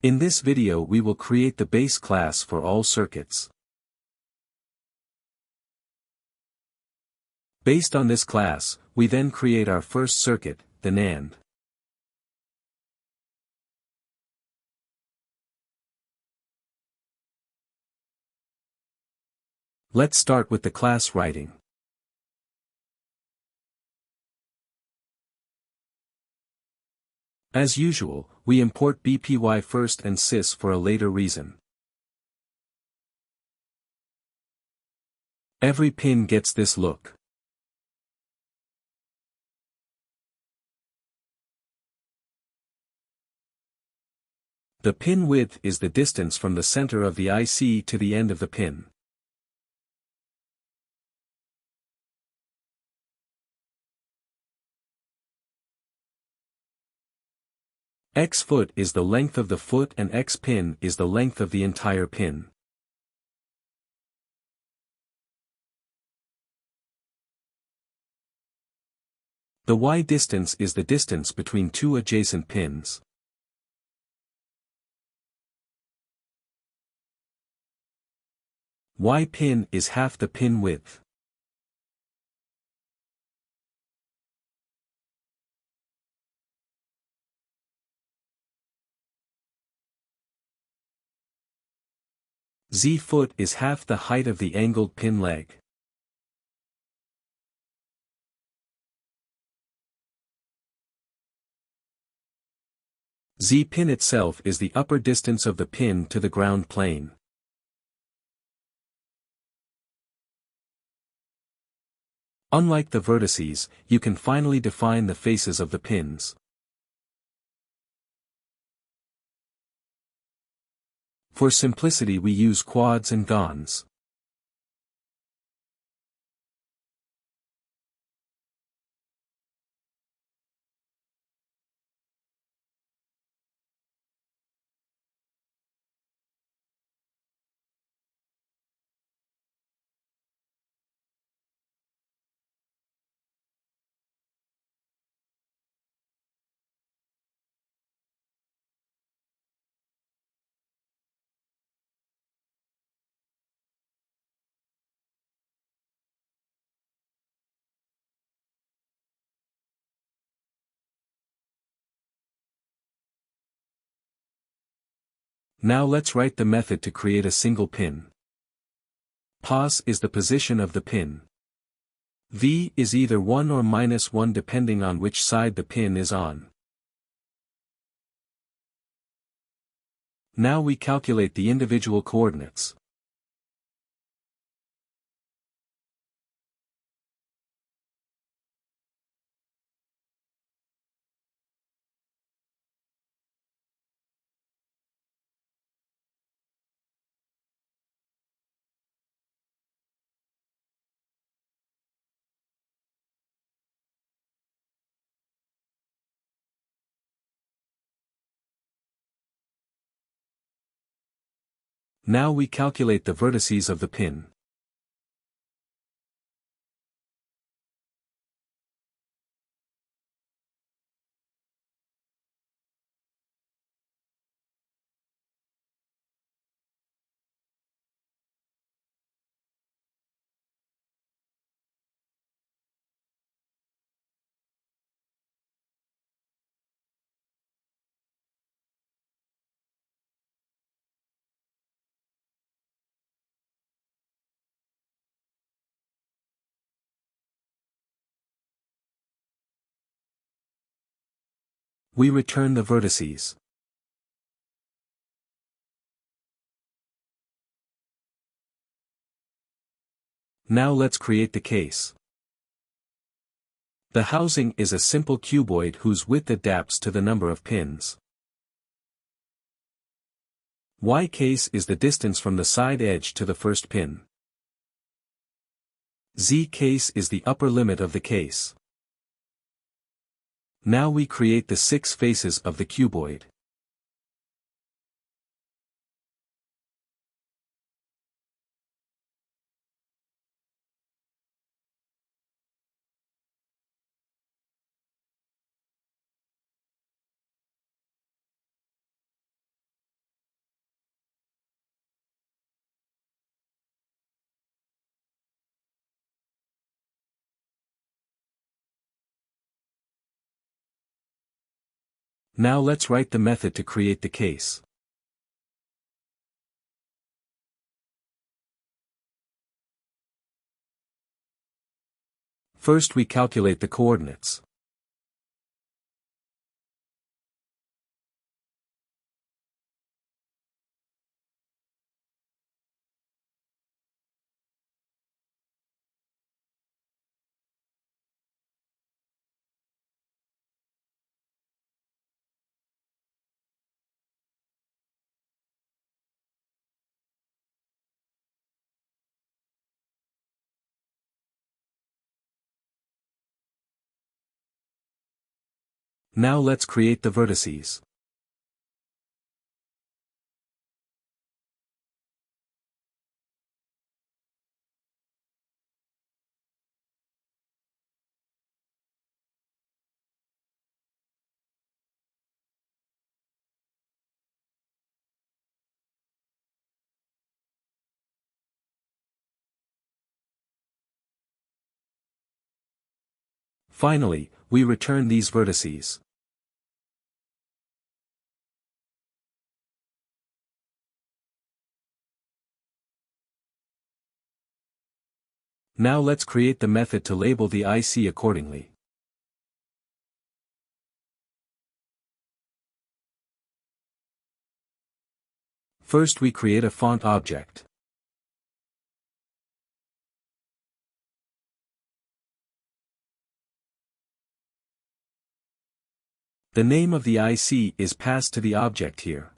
In this video we will create the base class for all circuits. Based on this class, we then create our first circuit, the Nand. Let's start with the class writing. As usual, we import BPY first and sys for a later reason. Every pin gets this look. The pin width is the distance from the center of the IC to the end of the pin. X foot is the length of the foot and X pin is the length of the entire pin. The Y distance is the distance between two adjacent pins. Y pin is half the pin width. Z foot is half the height of the angled pin leg. Z pin itself is the upper distance of the pin to the ground plane. Unlike the vertices, you can finally define the faces of the pins. For simplicity we use quads and gons. Now let's write the method to create a single pin. Pos is the position of the pin. V is either 1 or -1 depending on which side the pin is on. Now we calculate the individual coordinates. Now we calculate the vertices of the pin. We return the vertices. Now let's create the case. The housing is a simple cuboid whose width adapts to the number of pins. Y case is the distance from the side edge to the first pin. Z case is the upper limit of the case. Now we create the 6 faces of the cuboid. Now let's write the method to create the case. First we calculate the coordinates. Now let's create the vertices. Finally, we return these vertices. Now let's create the method to label the IC accordingly. First we create a font object. The name of the IC is passed to the object here.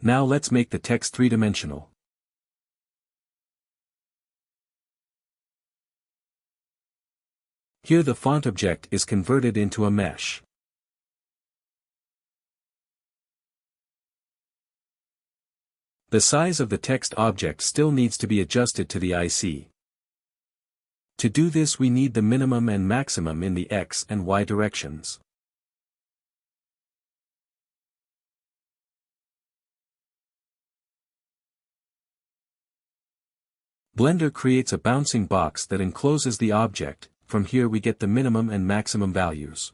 Now let's make the text three-dimensional. Here the font object is converted into a mesh. The size of the text object still needs to be adjusted to the IC. To do this we need the minimum and maximum in the X and Y directions. Blender creates a bouncing box that encloses the object. From here we get the minimum and maximum values.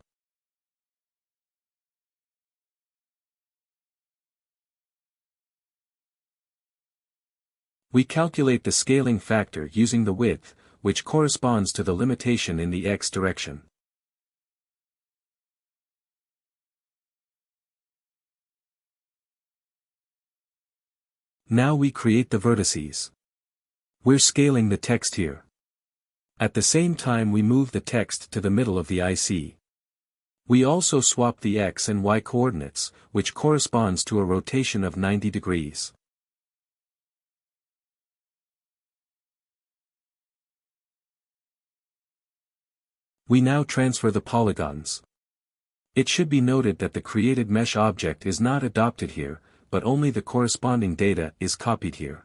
We calculate the scaling factor using the width, which corresponds to the limitation in the X direction. Now we create the vertices. We're scaling the text here. At the same time we move the text to the middle of the IC. We also swap the X and Y coordinates, which corresponds to a rotation of 90 degrees. We now transfer the polygons. It should be noted that the created mesh object is not adopted here, but only the corresponding data is copied here.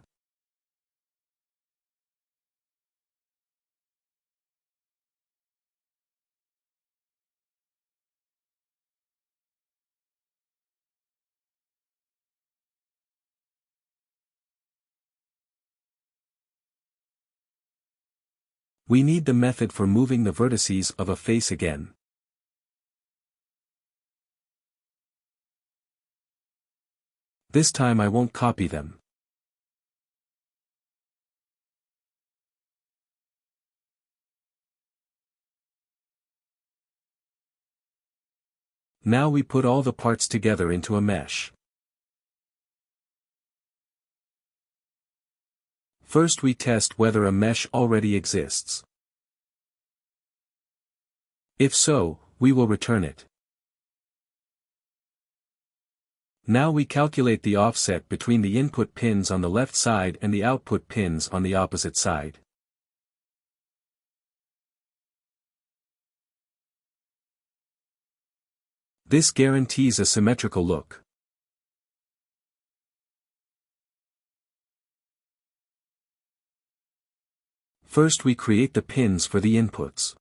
We need the method for moving the vertices of a face again. This time I won't copy them. Now we put all the parts together into a mesh. First we test whether a mesh already exists. If so, we will return it. Now we calculate the offset between the input pins on the left side and the output pins on the opposite side. This guarantees a symmetrical look. First we create the pins for the inputs.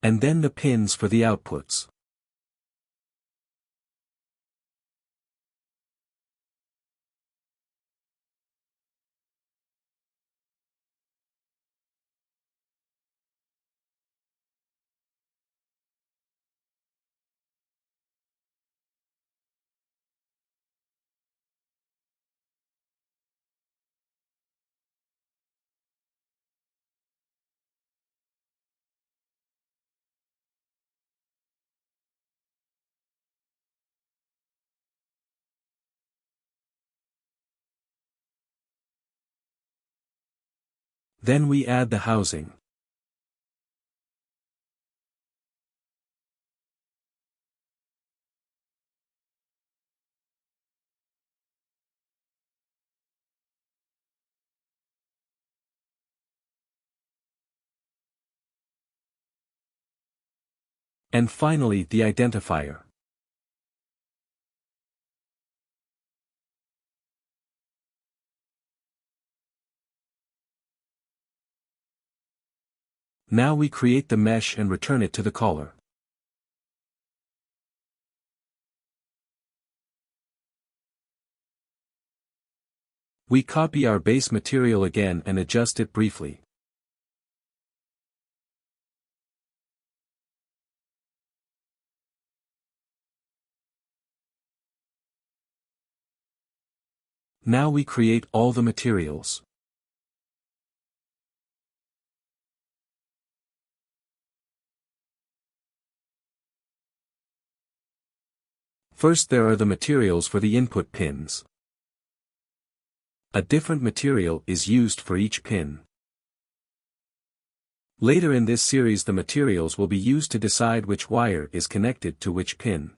And then the pins for the outputs. Then we add the housing. And finally the identifier. Now we create the mesh and return it to the caller. We copy our base material again and adjust it briefly. Now we create all the materials. First there are the materials for the input pins. A different material is used for each pin. Later in this series the materials will be used to decide which wire is connected to which pin.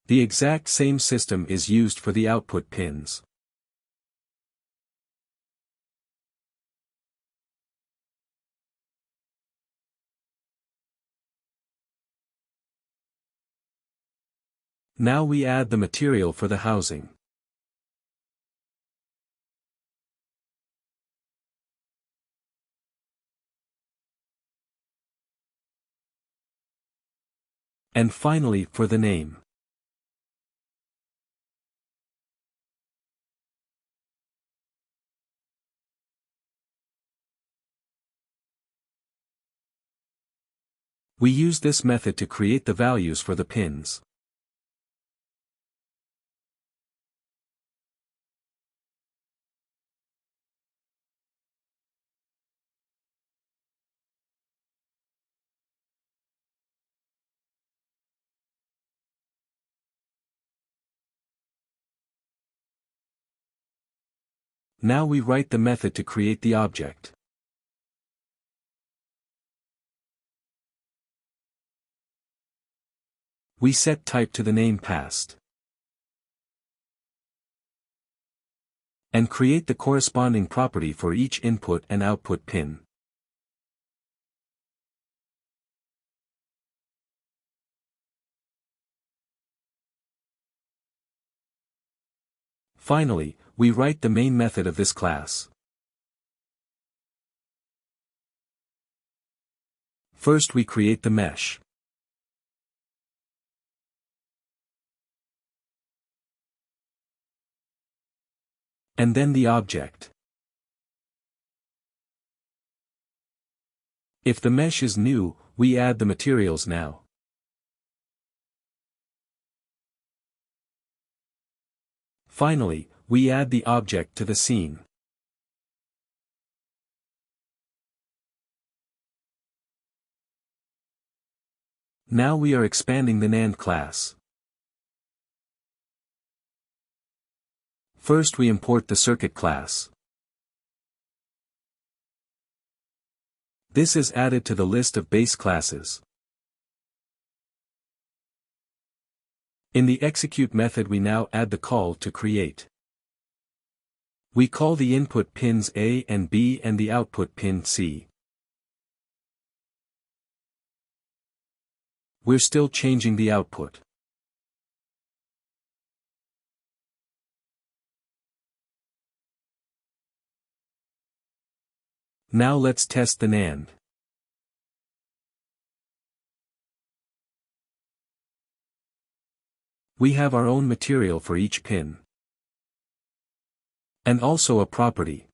The exact same system is used for the output pins. Now we add the material for the housing. And finally for the name. We use this method to create the values for the pins. Now we write the method to create the object. We set type to the name passed. And create the corresponding property for each input and output pin. Finally, we write the main method of this class. First we create the mesh. And then the object. If the mesh is new, we add the materials now. Finally, we add the object to the scene. Now we are expanding the Nand class. First we import the circuit class. This is added to the list of base classes. In the execute method we now add the call to create. We call the input pins A and B and the output pin C. We're still changing the output. Now let's test the NAND. We have our own material for each pin. And also a property,